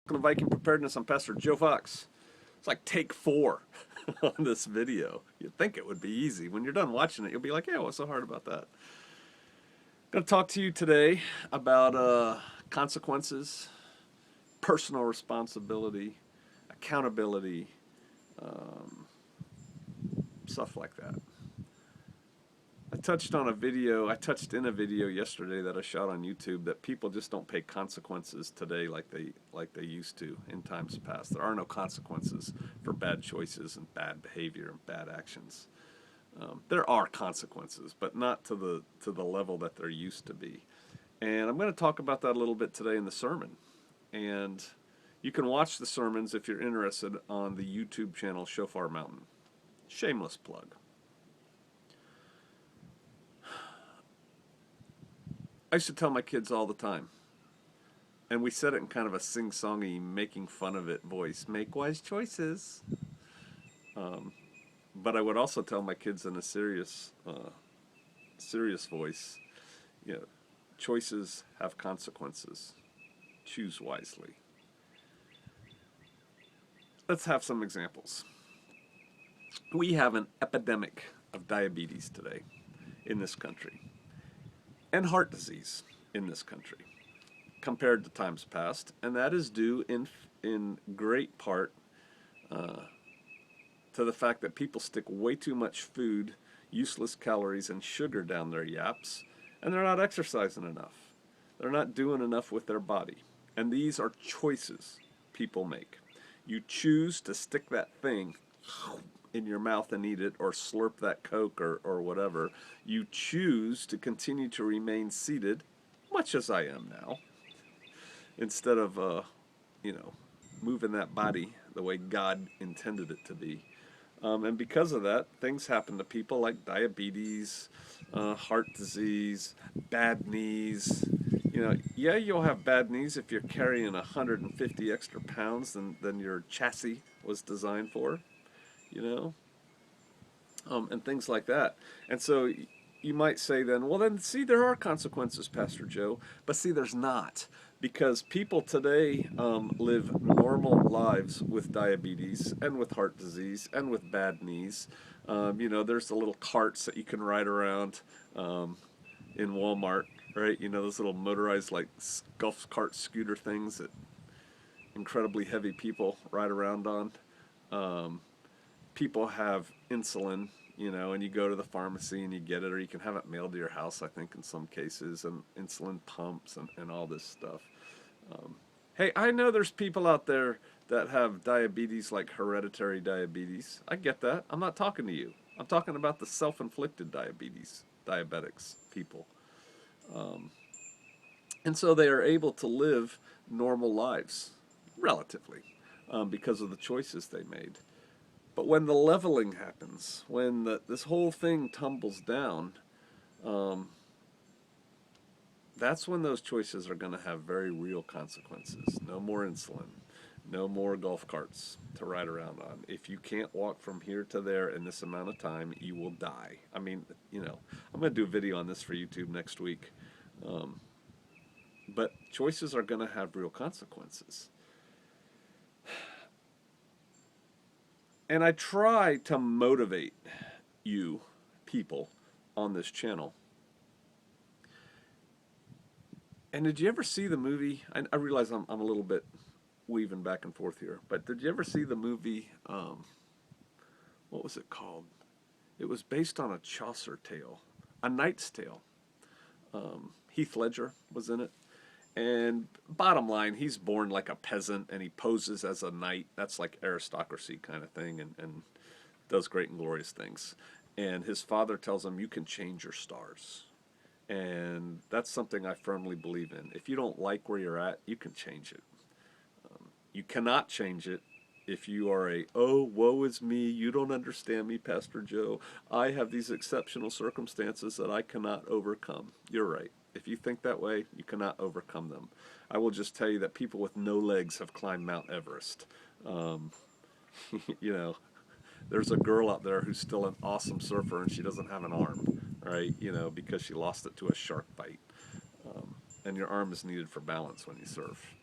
Welcome to Viking Preparedness. I'm Pastor Joe Fox. It's like take 4 on this video. You'd think it would be easy. When you're done watching it, you'll be like, yeah, what's so hard about that? I'm going to talk to you today about consequences, personal responsibility, accountability, stuff like that. I touched in a video yesterday that I shot on YouTube that people just don't pay consequences today like they used to in times past. There are no consequences for bad choices and bad behavior and bad actions. There are consequences, but not to the level that there used to be. And I'm going to talk about that a little bit today in the sermon. And you can watch the sermons if you're interested on the YouTube channel Shofar Mountain. Shameless plug. I used to tell my kids all the time, and we said it in kind of a sing-songy, making fun of it voice, make wise choices. But I would also tell my kids in a serious voice, you know, choices have consequences. Choose wisely. Let's have some examples. We have an epidemic of diabetes today in this country, and heart disease in this country compared to times past, and that is due in great part to the fact that people stick way too much food, useless calories, and sugar down their yaps, and they're not exercising enough. They're not doing enough with their body. And these are choices people make. You choose to stick that thing in your mouth and eat it, or slurp that Coke or whatever. You choose to continue to remain seated, much as I am now, instead of moving that body the way God intended it to be. And because of that, things happen to people like diabetes, heart disease, bad knees. Yeah, you'll have bad knees if you're carrying 150 extra pounds than your chassis was designed for, and things like that. And so you might say then, well then, see, there are consequences, Pastor Joe. But see, there's not. Because people today live normal lives with diabetes and with heart disease and with bad knees. There's the little carts that you can ride around in Walmart, right? Those little motorized like golf cart scooter things that incredibly heavy people ride around on. People have insulin, and you go to the pharmacy and you get it, or you can have it mailed to your house, I think, in some cases, and insulin pumps and all this stuff. Hey, I know there's people out there that have diabetes, like hereditary diabetes. I get that. I'm not talking to you. I'm talking about the self-inflicted diabetics, people. And so they are able to live normal lives, relatively, because of the choices they made. But when the leveling happens, when this whole thing tumbles down, that's when those choices are going to have very real consequences. No more insulin, no more golf carts to ride around on. If you can't walk from here to there in this amount of time, you will die. I mean, I'm going to do a video on this for YouTube next week. But choices are going to have real consequences. And I try to motivate you people on this channel. And did you ever see the movie? I realize I'm a little bit weaving back and forth here, but did you ever see the movie, what was it called? It was based on a Chaucer tale, A Knight's Tale. Heath Ledger was in it. And bottom line, he's born like a peasant and he poses as a knight. That's like aristocracy kind of thing, and does great and glorious things. And his father tells him, you can change your stars. And that's something I firmly believe in. If you don't like where you're at, you can change it. You cannot change it if you are oh, woe is me, you don't understand me, Pastor Joe. I have these exceptional circumstances that I cannot overcome. You're right. If you think that way, you cannot overcome them. I will just tell you that people with no legs have climbed Mount Everest. There's a girl out there who's still an awesome surfer and she doesn't have an arm, right? Because she lost it to a shark bite. And your arm is needed for balance when you surf.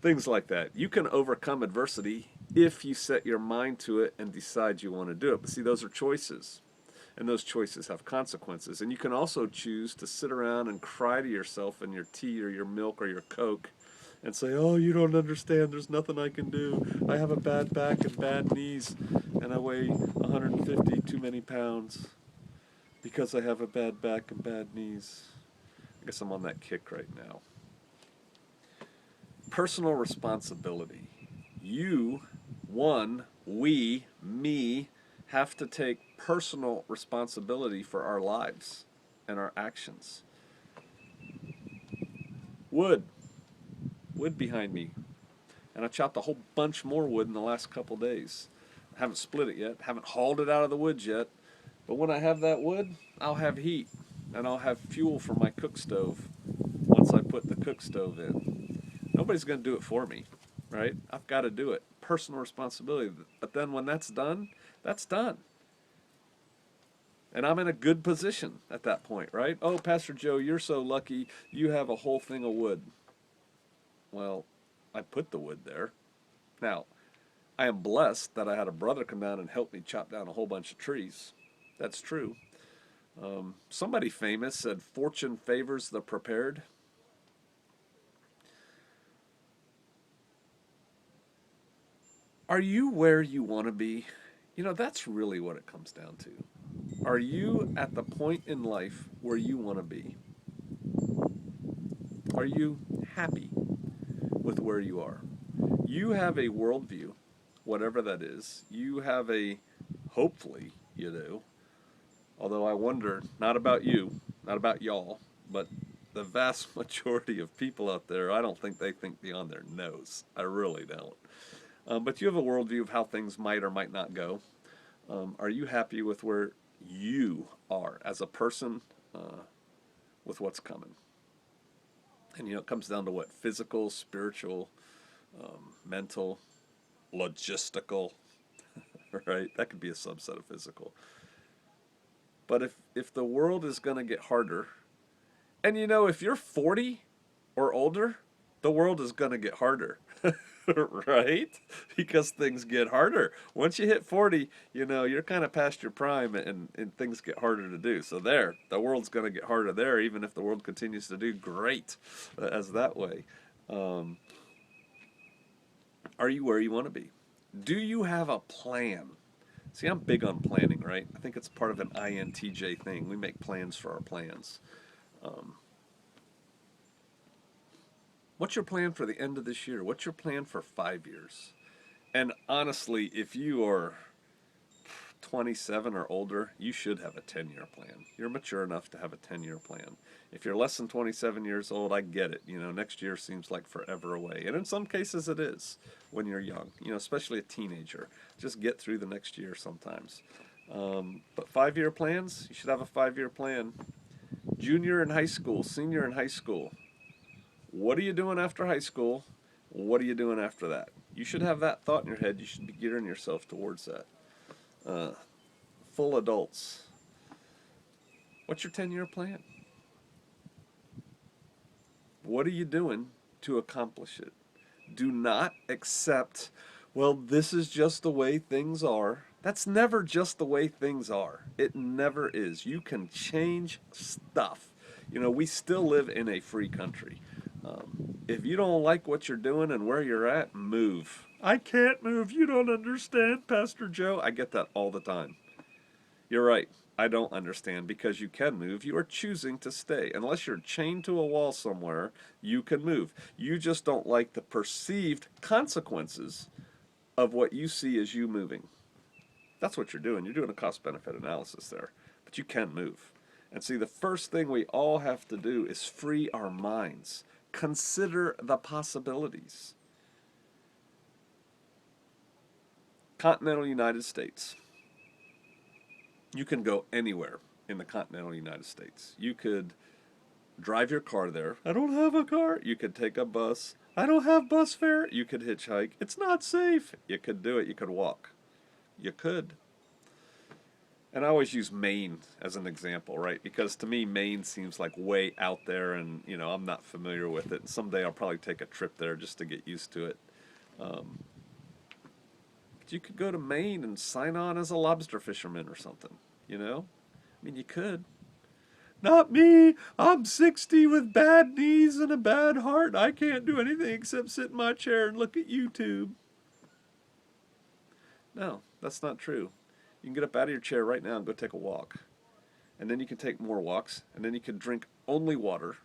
Things like that. You can overcome adversity if you set your mind to it and decide you want to do it. But see, those are choices, and those choices have consequences. And you can also choose to sit around and cry to yourself in your tea or your milk or your Coke and say, "Oh, you don't understand. There's nothing I can do. I have a bad back and bad knees, and I weigh 150 too many pounds because I have a bad back and bad knees." I guess I'm on that kick right now. Personal responsibility. You, we, me, have to take personal responsibility for our lives and our actions. Wood. Wood behind me. And I chopped a whole bunch more wood in the last couple days. I haven't split it yet, haven't hauled it out of the woods yet. But when I have that wood, I'll have heat. And I'll have fuel for my cook stove once I put the cook stove in. Nobody's going to do it for me, right? I've got to do it. Personal responsibility. But then when that's done, that's done. And I'm in a good position at that point, right? Oh, Pastor Joe, you're so lucky. You have a whole thing of wood. Well, I put the wood there. Now, I am blessed that I had a brother come down and help me chop down a whole bunch of trees. That's true. Somebody famous said, "Fortune favors the prepared." Are you where you want to be? You know, that's really what it comes down to. Are you at the point in life where you want to be? Are you happy with where you are? You have a worldview, whatever that is. You have hopefully you do, although I wonder, not about you, not about y'all, but the vast majority of people out there, I don't think they think beyond their nose. I really don't. But you have a worldview of how things might or might not go. Are you happy with where you are as a person with what's coming? And it comes down to what? Physical, spiritual, mental, logistical, right? That could be a subset of physical. But if the world is going to get harder, and if you're 40 or older, the world is going to get harder. Right? Because things get harder. Once you hit 40, you're kind of past your prime and things get harder to do. So the world's going to get harder there, even if the world continues to do great as that way. Are you where you want to be? Do you have a plan? See, I'm big on planning, right? I think it's part of an INTJ thing. We make plans for our plans. What's your plan for the end of this year? What's your plan for 5 years? And honestly, if you are 27 or older, you should have a 10-year plan. You're mature enough to have a 10-year plan. If you're less than 27 years old, I get it. Next year seems like forever away. And in some cases it is when you're young, especially a teenager. Just get through the next year sometimes. But 5-year plans, you should have a 5-year plan. Junior in high school, senior in high school. What are you doing after high school? What are you doing after that? You should have that thought in your head. You should be gearing yourself towards that. Full adults. What's your 10-year plan? What are you doing to accomplish it? Do not accept, well, this is just the way things are. That's never just the way things are. It never is. You can change stuff. We still live in a free country. If you don't like what you're doing and where you're at, move. I can't move. You don't understand, Pastor Joe. I get that all the time. You're right. I don't understand because you can move. You are choosing to stay. Unless you're chained to a wall somewhere, you can move. You just don't like the perceived consequences of what you see as you moving. That's what you're doing. You're doing a cost-benefit analysis there. But you can move. And see, the first thing we all have to do is free our minds. Consider the possibilities. Continental United States. You can go anywhere in the continental United States. You could drive your car there. I don't have a car. You could take a bus. I don't have bus fare. You could hitchhike. It's not safe. You could do it. You could walk. You could. And I always use Maine as an example, right? Because to me, Maine seems like way out there, and I'm not familiar with it. And someday I'll probably take a trip there just to get used to it. Um, but you could go to Maine and sign on as a lobster fisherman or something. You know, I mean, you could. Not me. I'm 60 with bad knees and a bad heart. I can't do anything except sit in my chair and look at YouTube. No, that's not true. You can get up out of your chair right now and go take a walk. And then you can take more walks. And then you can drink only water.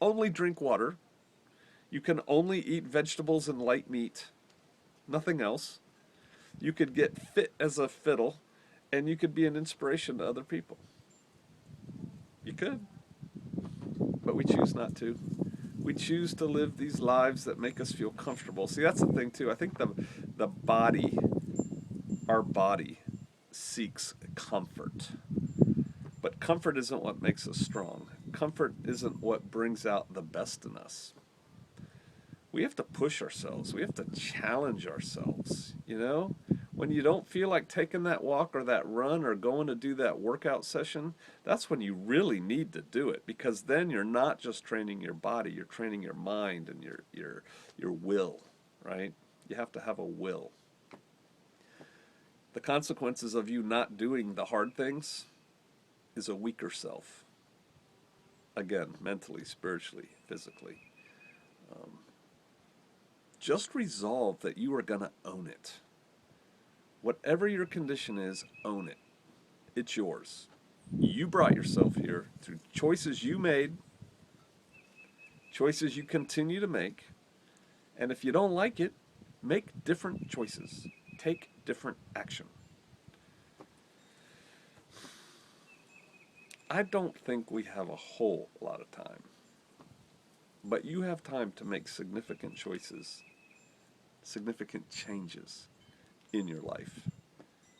Only drink water. You can only eat vegetables and light meat. Nothing else. You could get fit as a fiddle. And you could be an inspiration to other people. You could. But we choose not to. We choose to live these lives that make us feel comfortable. See, that's the thing too. I think the body, our body, seeks comfort. But comfort isn't what makes us strong. Comfort isn't what brings out the best in us. We have to push ourselves. We have to challenge ourselves, When you don't feel like taking that walk or that run or going to do that workout session, that's when you really need to do it, because then you're not just training your body, you're training your mind and your will, right? You have to have a will. The consequences of you not doing the hard things is a weaker self. Again, mentally, spiritually, physically. Just resolve that you are going to own it. Whatever your condition is, own it. It's yours. You brought yourself here through choices you made, choices you continue to make, and if you don't like it, make different choices. Take different action. I don't think we have a whole lot of time, but you have time to make significant choices, significant changes in your life.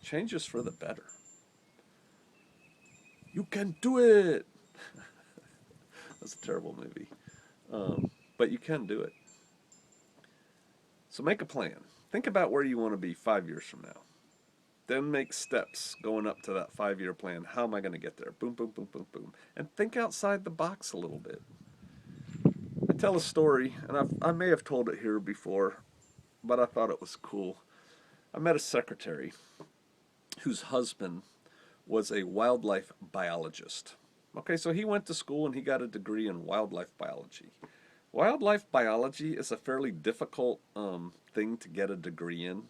Changes for the better. You can do it! That's a terrible movie. But you can do it. So make a plan. Think about where you want to be 5 years from now. Then make steps going up to that 5-year plan. How am I going to get there? Boom, boom, boom, boom, boom. And think outside the box a little bit. I tell a story, and I may have told it here before, but I thought it was cool. I met a secretary whose husband was a wildlife biologist. Okay, so he went to school and he got a degree in wildlife biology. Wildlife biology is a fairly difficult thing to get a degree in,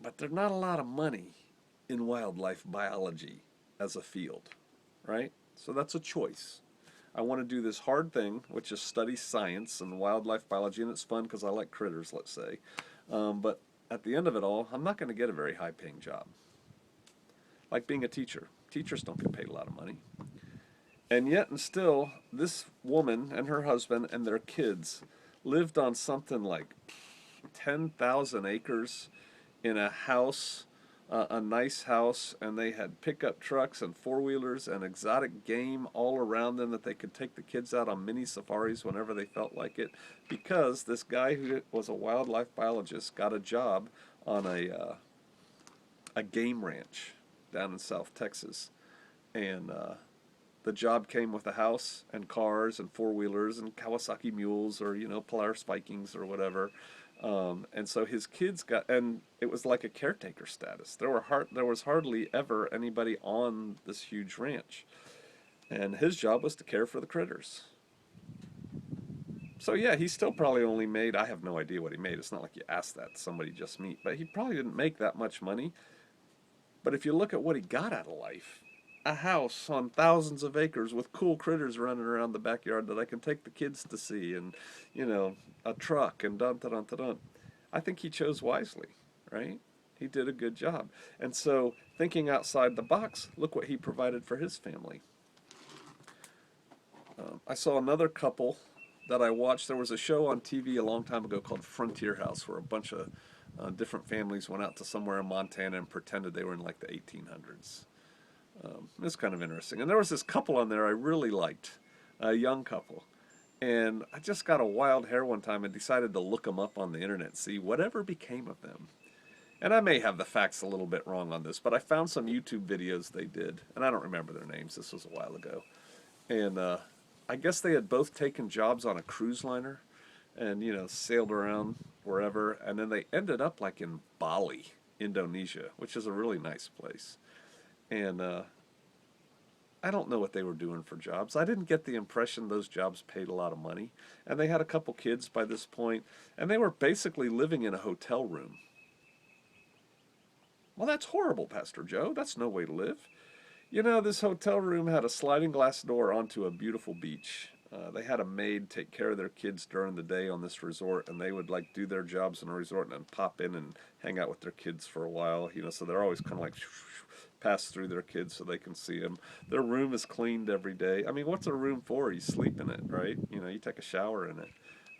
but there's not a lot of money in wildlife biology as a field, right? So that's a choice. I want to do this hard thing, which is study science and wildlife biology, and it's fun because I like critters, let's say. But at the end of it all, I'm not going to get a very high-paying job. Like being a teacher. Teachers don't get paid a lot of money. And yet and still, this woman and her husband and their kids lived on something like 10,000 acres in a house, a nice house, and they had pickup trucks and four-wheelers and exotic game all around them that they could take the kids out on mini safaris whenever they felt like it, because this guy who was a wildlife biologist got a job on a game ranch down in South Texas. And the job came with a house and cars and four-wheelers and Kawasaki mules or, Polaris Vikings or whatever. And so his kids and it was like a caretaker status. There was hardly ever anybody on this huge ranch. And his job was to care for the critters. So yeah, he still probably only made, I have no idea what he made. It's not like you asked that to somebody just meet, but he probably didn't make that much money. But if you look at what he got out of life, a house on thousands of acres with cool critters running around the backyard that I can take the kids to see, and a truck and dun dun dun dun dun. I think he chose wisely, right? He did a good job. And so, thinking outside the box, look what he provided for his family. I saw another couple that I watched. There was a show on TV a long time ago called Frontier House, where a bunch of different families went out to somewhere in Montana and pretended they were in like the 1800s. It was kind of interesting. And there was this couple on there I really liked, a young couple. And I just got a wild hair one time and decided to look them up on the internet and see whatever became of them. and I may have the facts a little bit wrong on this, but I found some YouTube videos they did, and I don't remember their names. This was a while ago, and I guess they had both taken jobs on a cruise liner, and sailed around wherever, and then they ended up like in Bali, Indonesia, which is a really nice place, and I don't know what they were doing for jobs. I didn't get the impression those jobs paid a lot of money. And they had a couple kids by this point, and they were basically living in a hotel room. Well, that's horrible, Pastor Joe. That's no way to live. This hotel room had a sliding glass door onto a beautiful beach. They had a maid take care of their kids during the day on this resort, and they would like do their jobs in a resort and then pop in and hang out with their kids for a while. So they're always kind of like pass through their kids so they can see them. Their room is cleaned every day. I mean, what's a room for? You sleep in it, right? You take a shower in it.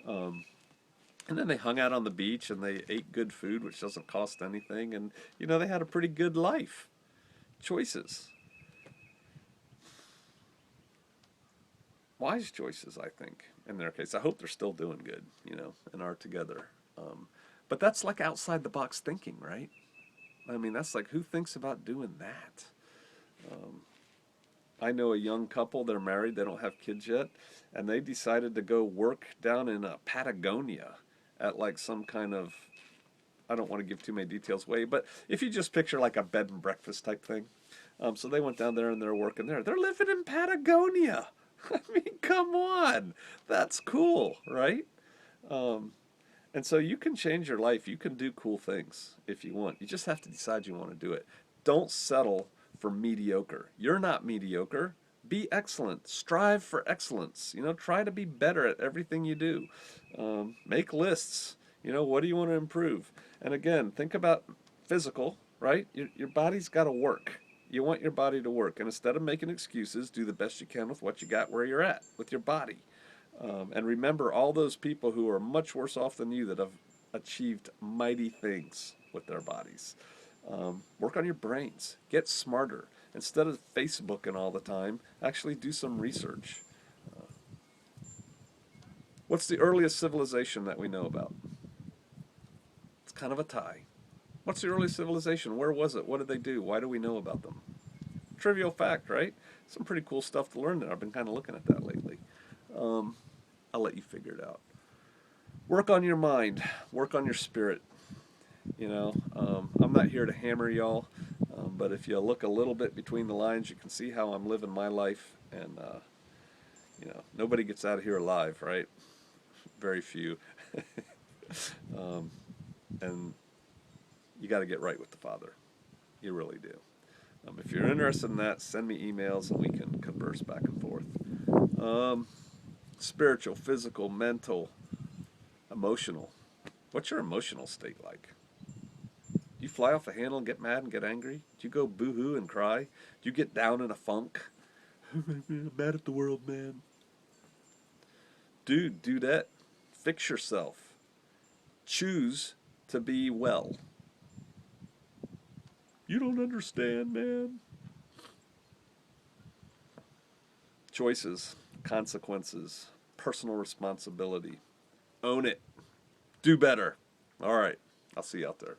And then they hung out on the beach and they ate good food, which doesn't cost anything. And, they had a pretty good life. Choices. Wise choices, I think, in their case. I hope they're still doing good, and are together. But that's like outside the box thinking, right? I mean, that's like, who thinks about doing that? I know a young couple, they're married, they don't have kids yet, and they decided to go work down in Patagonia at like some kind of, I don't want to give too many details away, but if you just picture like a bed and breakfast type thing. So they went down there and they're working there. They're living in Patagonia. I mean, come on. That's cool, right? And so you can change your life. You can do cool things if you want. You just have to decide you want to do it. Don't settle for mediocre. You're not mediocre. Be excellent. Strive for excellence. Try to be better at everything you do. Make lists. What do you want to improve? And again, think about physical, right? Your body's got to work. You want your body to work. And instead of making excuses, do the best you can with what you got where you're at with your body. And remember all those people who are much worse off than you that have achieved mighty things with their bodies. Work on your brains. Get smarter. Instead of Facebooking all the time, actually do some research. What's the earliest civilization that we know about? It's kind of a tie. What's the earliest civilization? Where was it? What did they do? Why do we know about them? Trivial fact, right? Some pretty cool stuff to learn there. I've been kind of looking at that lately. I'll let you figure it out. Work on your mind. Work on your spirit. I'm not here to hammer y'all, but if you look a little bit between the lines, you can see how I'm living my life. And, nobody gets out of here alive, right? Very few. And you got to get right with the Father. You really do. If you're interested in that, send me emails and we can converse back and forth. Spiritual, physical, mental, emotional. What's your emotional state like? Do you fly off the handle and get mad and get angry? Do you go boo-hoo and cry? Do you get down in a funk? I'm mad at the world, man. Dude, do that. Fix yourself. Choose to be well. You don't understand, man. Choices, consequences, personal responsibility. Own it. Do better. All right. I'll see you out there.